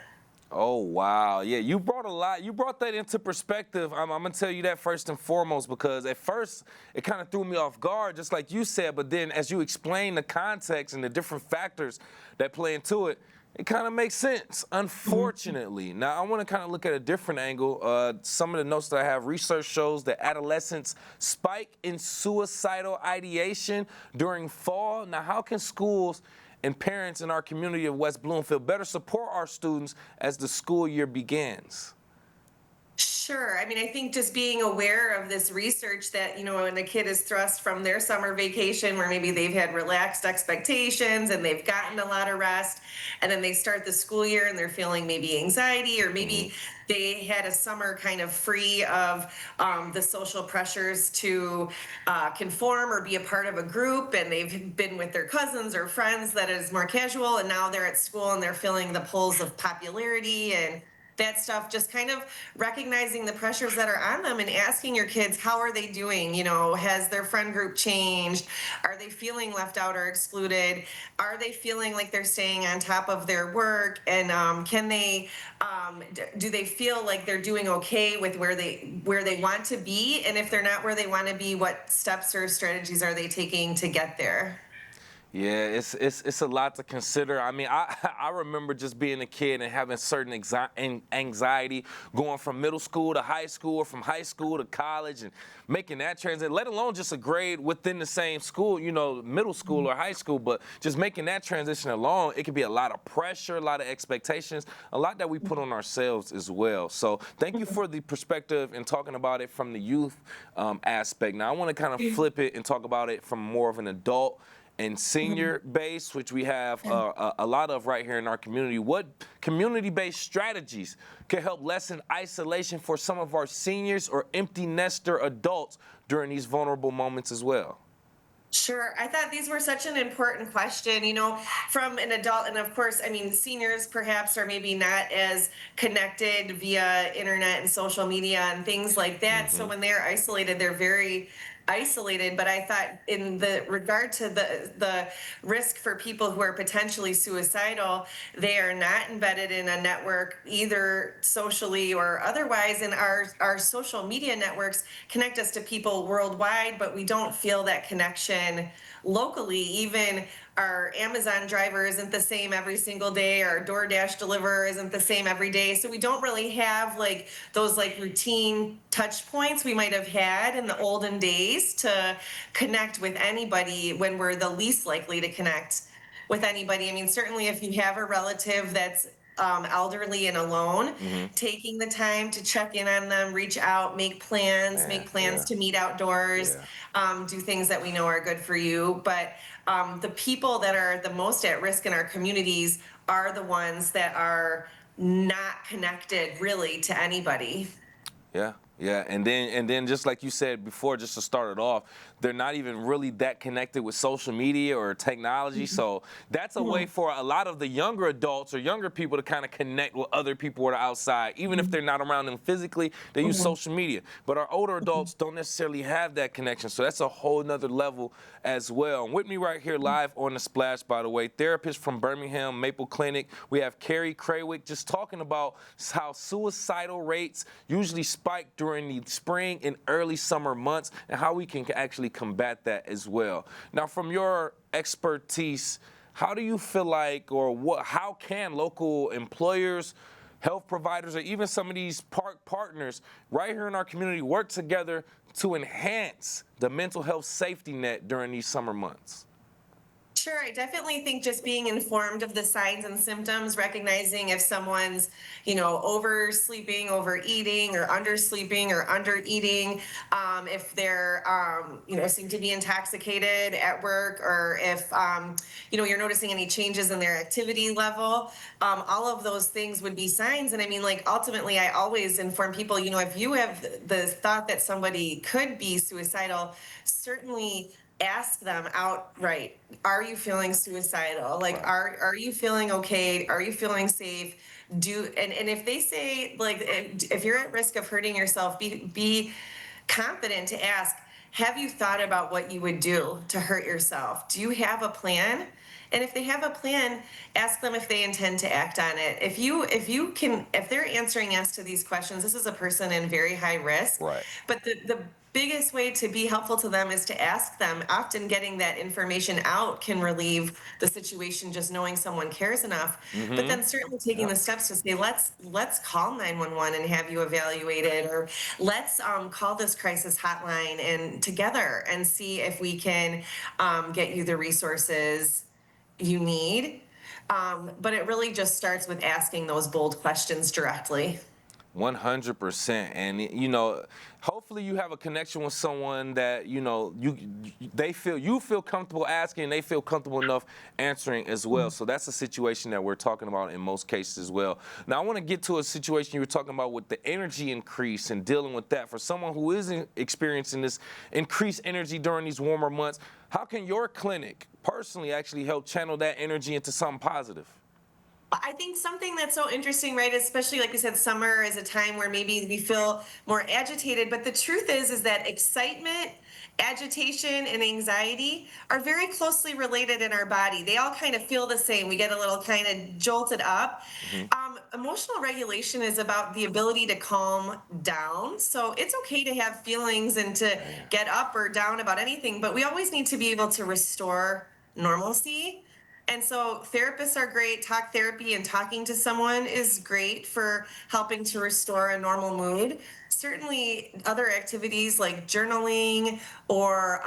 Oh, wow. Yeah, you brought a lot. You brought that into perspective. I'm going to tell you that first and foremost, because at first it kind of threw me off guard, just like you said. But then as you explain the context and the different factors that play into it, it kind of makes sense, unfortunately. Now, I want to kind of look at a different angle. Some of the notes that I have, research shows that adolescents spike in suicidal ideation during fall. Now, how can schools and parents in our community of West Bloomfield better support our students as the school year begins? Sure. I mean, I think just being aware of this research that, when a kid is thrust from their summer vacation where maybe they've had relaxed expectations and they've gotten a lot of rest, and then they start the school year and they're feeling maybe anxiety, or maybe they had a summer kind of free of the social pressures to conform or be a part of a group, and they've been with their cousins or friends that is more casual, and now they're at school and they're feeling the pulls of popularity and that stuff. Just kind of recognizing the pressures that are on them and asking your kids, how are they doing? Has their friend group changed? Are they feeling left out or excluded? Are they feeling like they're staying on top of their work? And do they feel like they're doing okay with where they want to be? And if they're not where they want to be, what steps or strategies are they taking to get there? Yeah, it's a lot to consider. I mean, I remember just being a kid and having certain anxiety going from middle school to high school, or from high school to college, and making that transition, let alone just a grade within the same school, middle school or high school, but just making that transition alone, it can be a lot of pressure, a lot of expectations, a lot that we put on ourselves as well. So thank you for the perspective and talking about it from the youth aspect. Now, I want to kind of flip it and talk about it from more of an adult and senior base, which we have a lot of right here in our community. What community-based strategies can help lessen isolation for some of our seniors or empty nester adults during these vulnerable moments as well? Sure. I thought these were such an important question, from an adult. And of course, seniors perhaps are maybe not as connected via internet and social media and things like that. So when they're isolated, they're very isolated. But I thought in the regard to the risk for people who are potentially suicidal, they are not embedded in a network either socially or otherwise. And our social media networks connect us to people worldwide, but we don't feel that connection locally. Even our Amazon driver isn't the same every single day. Our DoorDash deliverer isn't the same every day. So we don't really have like those like routine touch points we might have had in the olden days to connect with anybody when we're the least likely to connect with anybody. I mean, certainly if you have a relative that's elderly and alone, taking the time to check in on them, reach out, make plans to meet outdoors, do things that we know are good for you. But the people that are the most at risk in our communities are the ones that are not connected really to anybody. Yeah, yeah, and then just like you said before, just to start it off, they're not even really that connected with social media or technology. So that's a way for a lot of the younger adults or younger people to kind of connect with other people that are outside, even if they're not around them physically. They use social media, but our older adults don't necessarily have that connection. So that's a whole nother level as well. And with me right here live on the Splash, by the way, therapist from Birmingham Maple Clinic. We have Carrie Craywick just talking about how suicidal rates usually spike during the spring and early summer months and how we can actually combat that as well. Now, from your expertise, how do you feel like, or how can local employers, health providers, or even some of these park partners right here in our community work together to enhance the mental health safety net during these summer months? Sure, I definitely think just being informed of the signs and symptoms, recognizing if someone's, oversleeping, overeating, or undersleeping, or undereating, if they're, seem to be intoxicated at work, or if, you're noticing any changes in their activity level, all of those things would be signs. And I mean, like, ultimately, I always inform people, if you have the thought that somebody could be suicidal, certainly ask them outright, are you feeling suicidal? Like, are you feeling okay? Are you feeling safe? And if they say, like, if you're at risk of hurting yourself, be confident to ask, have you thought about what you would do to hurt yourself? Do you have a plan? And if they have a plan, ask them if they intend to act on it. If they're answering yes to these questions, this is a person in very high risk. Right. But the biggest way to be helpful to them is to ask them. Often getting that information out can relieve the situation, just knowing someone cares enough. But then certainly taking the steps to say, let's call 911 and have you evaluated, or let's call this crisis hotline and together and see if we can get you the resources you need. But it really just starts with asking those bold questions directly. 100%. And, hopefully you have a connection with someone that, you feel comfortable asking, and they feel comfortable enough answering as well. So that's a situation that we're talking about in most cases as well. Now, I want to get to a situation you were talking about with the energy increase and dealing with that. For someone who isn't experiencing this increased energy during these warmer months, how can your clinic personally actually help channel that energy into something positive? I think something that's so interesting, right, especially like we said, summer is a time where maybe we feel more agitated, but the truth is that excitement, agitation, and anxiety are very closely related in our body. They all kind of feel the same. We get a little kind of jolted up. Emotional regulation is about the ability to calm down. So it's okay to have feelings and to get up or down about anything, but we always need to be able to restore normalcy. And so therapists are great. Talk therapy and talking to someone is great for helping to restore a normal mood. Certainly other activities like journaling or,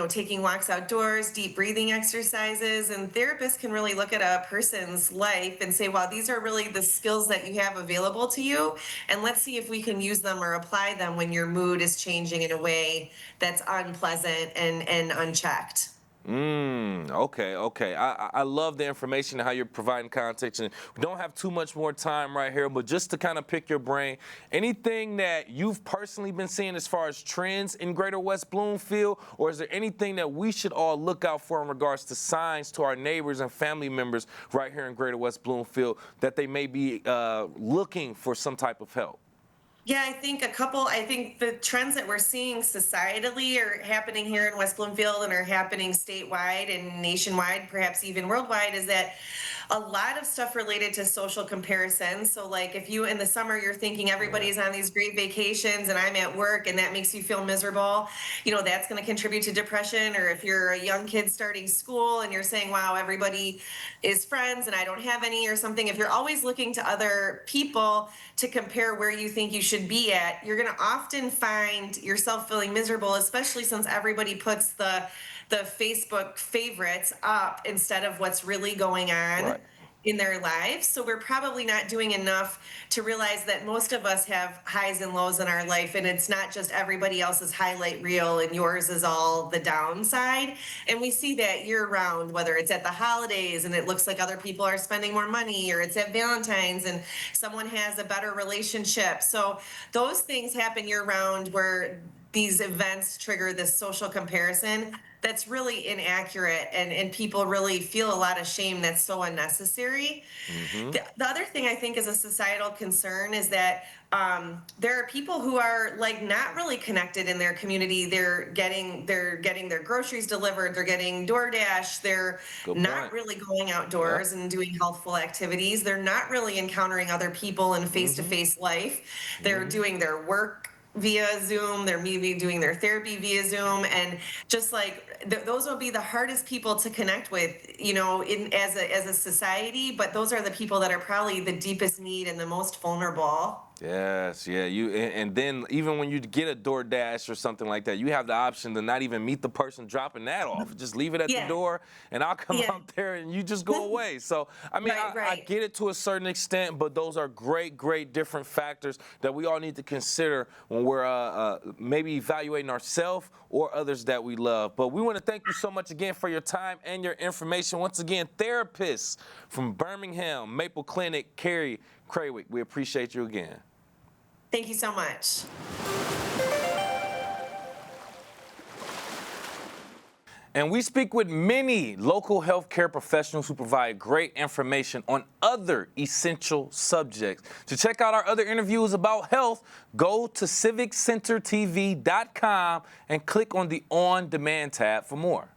taking walks outdoors, deep breathing exercises, and therapists can really look at a person's life and say, wow, these are really the skills that you have available to you. And let's see if we can use them or apply them when your mood is changing in a way that's unpleasant and unchecked. Okay. I love the information and how you're providing context. And we don't have too much more time right here, but just to kind of pick your brain, anything that you've personally been seeing as far as trends in Greater West Bloomfield, or is there anything that we should all look out for in regards to signs to our neighbors and family members right here in Greater West Bloomfield that they may be looking for some type of help? Yeah, I think the trends that we're seeing societally are happening here in West Bloomfield and are happening statewide and nationwide, perhaps even worldwide, is that a lot of stuff related to social comparison. So, like, if you in the summer you're thinking everybody's on these great vacations and I'm at work and that makes you feel miserable, that's going to contribute to depression. Or if you're a young kid starting school and you're saying, wow, everybody is friends and I don't have any or something, if you're always looking to other people to compare where you think you should be at, you're going to often find yourself feeling miserable, especially since everybody puts the Facebook favorites up instead of what's really going on Right. in their lives. So we're probably not doing enough to realize that most of us have highs and lows in our life, and it's not just everybody else's highlight reel and yours is all the downside. And we see that year round, whether it's at the holidays and it looks like other people are spending more money, or it's at Valentine's and someone has a better relationship. So those things happen year round where these events trigger this social comparison that's really inaccurate, and people really feel a lot of shame that's so unnecessary. The other thing I think is a societal concern is that there are people who are like not really connected in their community. They're getting their groceries delivered. They're getting DoorDash. They're Good not point. really going outdoors and doing healthful activities. They're not really encountering other people in face-to-face life. They're doing their work via Zoom. They're maybe doing their therapy via Zoom, and just like those will be the hardest people to connect with, in as a society. But those are the people that are probably the deepest need and the most vulnerable. Yes, yeah. And then even when you get a DoorDash or something like that, you have the option to not even meet the person dropping that off. Just leave it at the door, and I'll come out there, and you just go away. So I mean, I get it to a certain extent, but those are great different factors that we all need to consider when we're maybe evaluating ourselves or others that we love. But we want to thank you so much again for your time and your information. Once again, therapists from Birmingham Maple Clinic, Carrie Krawick. We appreciate you again. Thank you so much. And we speak with many local healthcare professionals who provide great information on other essential subjects. To check out our other interviews about health, go to civiccentertv.com and click on the On Demand tab for more.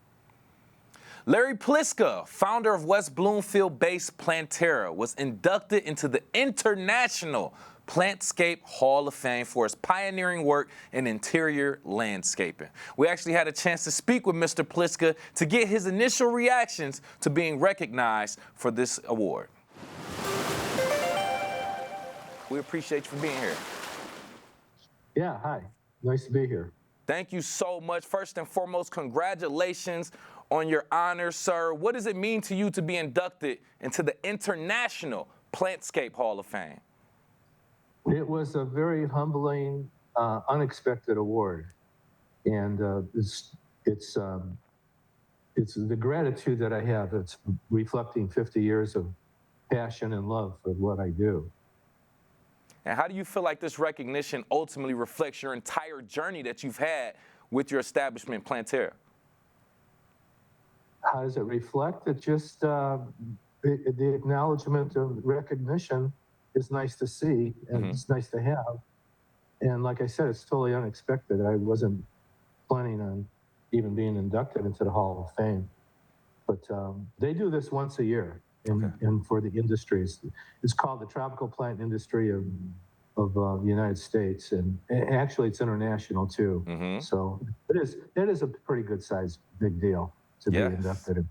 Larry Pliska, founder of West Bloomfield-based Plantera, was inducted into the International Plantscape Hall of Fame for his pioneering work in interior landscaping. We actually had a chance to speak with Mr. Pliska to get his initial reactions to being recognized for this award. We appreciate you for being here. Yeah, hi. Nice to be here. Thank you so much. First and foremost, congratulations on your honor, sir. What does it mean to you to be inducted into the International Plantscape Hall of Fame? It was a very humbling, unexpected award, and it's the gratitude that I have. It's reflecting 50 years of passion and love for what I do. And how do you feel like this recognition ultimately reflects your entire journey that you've had with your establishment, Plantera? How does it reflect? It just the acknowledgement and recognition is nice to see, and it's nice to have. And like I said, it's totally unexpected. I wasn't planning on even being inducted into the Hall of Fame. But they do this once a year, and for the industries. It's called the Tropical Plant Industry of the United States, and actually it's international too. So it is a pretty good size, big deal to be inducted in.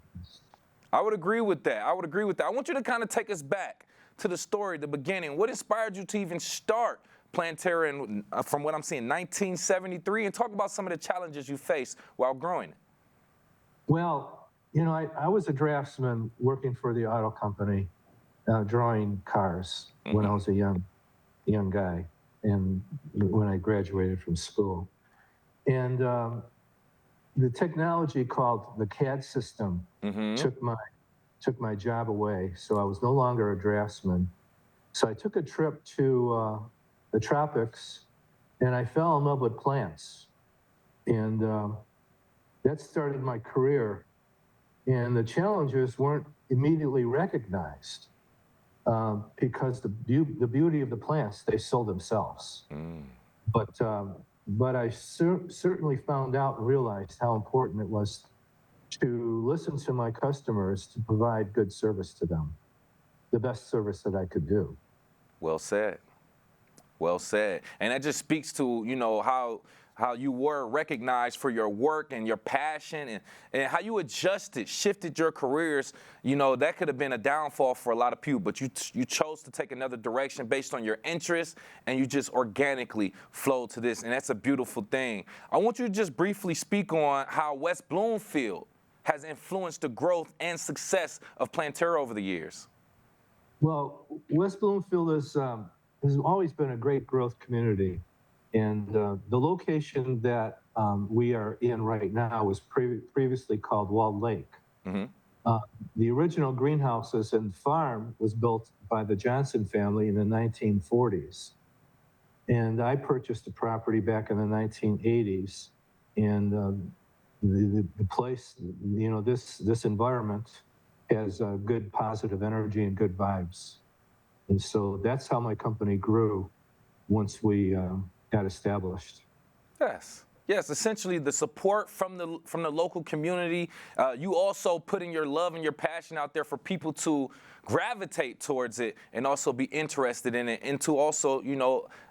I would agree with that. I want you to kind of take us back to the story, the beginning. What inspired you to even start Plantera in, from what I'm seeing, 1973, and talk about some of the challenges you faced while growing it? Well, I was a draftsman working for the auto company, drawing cars when I was a young guy, and when I graduated from school. And the technology called the CAD system took my job away, so I was no longer a draftsman. So I took a trip to the tropics, and I fell in love with plants. And that started my career. And the challenges weren't immediately recognized. because the beauty of the plants, they sold themselves. But I certainly found out and realized how important it was to listen to my customers, to provide good service to them, the best service that I could do. Well said. Well said. And that just speaks to, how you were recognized for your work and your passion and how you adjusted, shifted your careers. That could have been a downfall for a lot of people, but you chose to take another direction based on your interests, and you just organically flowed to this, and that's a beautiful thing. I want you to just briefly speak on how West Bloomfield has influenced the growth and success of Plantera over the years. Well, West Bloomfield has always been a great growth community. And the location that we are in right now was previously called Walled Lake. The original greenhouses and farm was built by the Johnson family in the 1940s. And I purchased the property back in the 1980s. And the place, this environment has good positive energy and good vibes. And so that's how my company grew once we got established. Yes, essentially the support from the local community. You also putting your love and your passion out there for people to gravitate towards it and also be interested in it, and to also,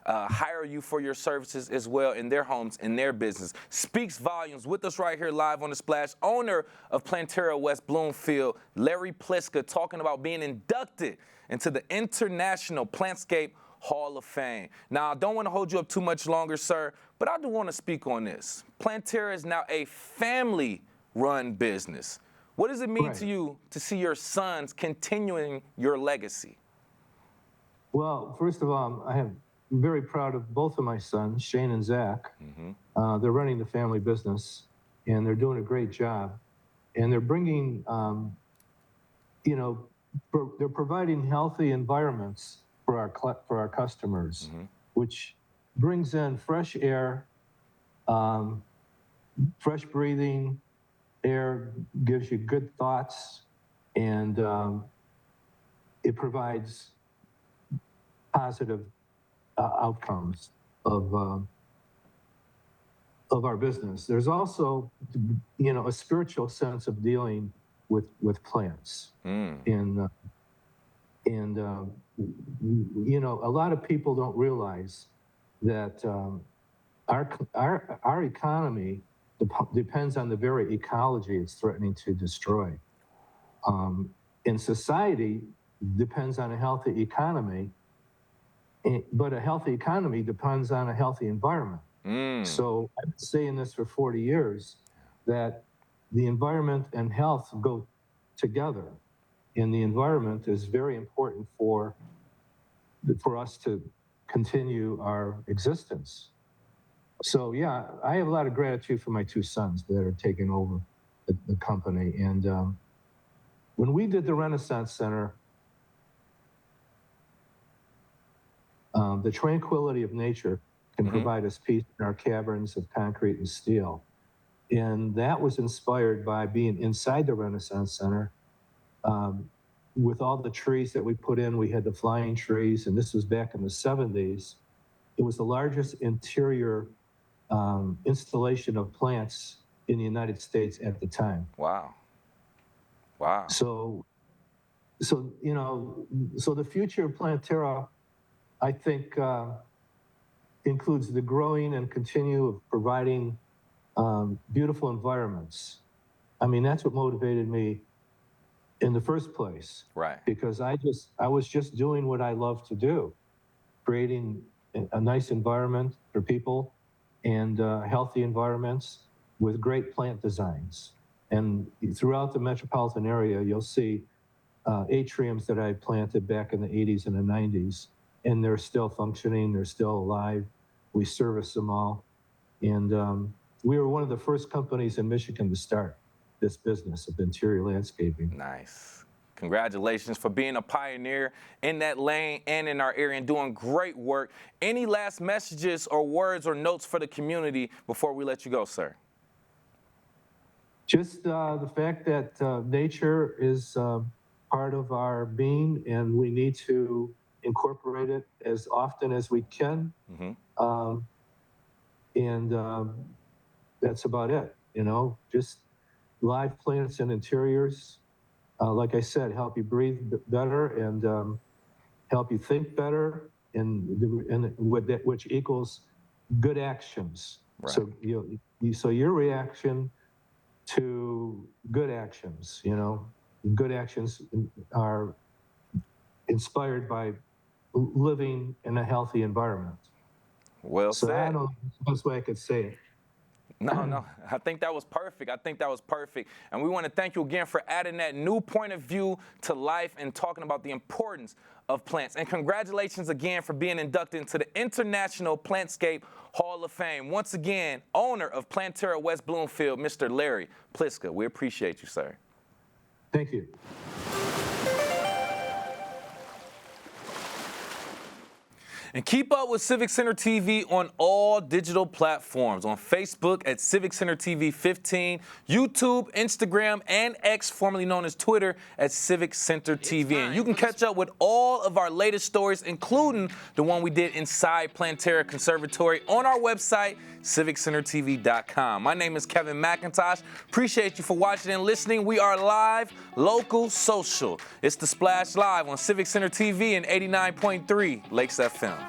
hire you for your services as well in their homes, in their business. Speaks volumes. With us right here live on The Splash, owner of Plantera West Bloomfield, Larry Pliska, talking about being inducted into the International Plantscape Hall of Fame. Now, I don't want to hold you up too much longer, sir, but I do want to speak on this. Plantera is now a family-run business. What does it mean to you to see your sons continuing your legacy? Well, first of all, I'm very proud of both of my sons, Shane and Zach. They're running the family business, and they're doing a great job. And they're bringing, they're providing healthy environments for our customers, which brings in fresh air, fresh breathing air, gives you good thoughts, and it provides positive outcomes of our business. There's also, a spiritual sense of dealing with plants, and a lot of people don't realize that our economy depends on the very ecology it's threatening to destroy. And society depends on a healthy economy, but a healthy economy depends on a healthy environment. So I've been saying this for 40 years, that the environment and health go together. And the environment is very important for us to continue our existence. So yeah, I have a lot of gratitude for my two sons that are taking over the company. And when we did the Renaissance Center, the tranquility of nature can provide us peace in our caverns of concrete and steel. And that was inspired by being inside the Renaissance Center. With all the trees that we put in, we had the flying trees, and this was back in the 70s. It was the largest interior installation of plants in the United States at the time. Wow. So the future of Plantera, I think, includes the growing and continue of providing beautiful environments. I mean, that's what motivated me in the first place. Right. Because I was just doing what I love to do, creating a nice environment for people and healthy environments with great plant designs. And throughout the metropolitan area, you'll see atriums that I planted back in the 80s and the 90s, and they're still functioning, they're still alive. We service them all. And we were one of the first companies in Michigan to start this business of interior landscaping. Nice. Congratulations for being a pioneer in that lane and in our area and doing great work. Any last messages or words or notes for the community before we let you go, sir? Just the fact that nature is part of our being, and we need to incorporate it as often as we can. That's about it, just live plants and interiors. Like I said, help you breathe better and help you think better, which equals good actions. Right. So your reaction to good actions, good actions are inspired by living in a healthy environment. Well So I said. don't know if that's the best way I could say it. No, I think that was perfect. And we want to thank you again for adding that new point of view to life and talking about the importance of plants. And congratulations again for being inducted into the International Plantscape Hall of Fame. Once again, owner of Plantera West Bloomfield, Mr. Larry Pliska. We appreciate you, sir. Thank you. And keep up with Civic Center TV on all digital platforms. On Facebook at Civic Center TV 15, YouTube, Instagram, and X, formerly known as Twitter, at Civic Center TV. And you can catch up with all of our latest stories, including the one we did inside Plantera Conservatory, on our website, civiccentertv.com. My name is Kevin McIntosh. Appreciate you for watching and listening. We are live, local, social. It's The Splash Live on Civic Center TV and 89.3 Lakes FM.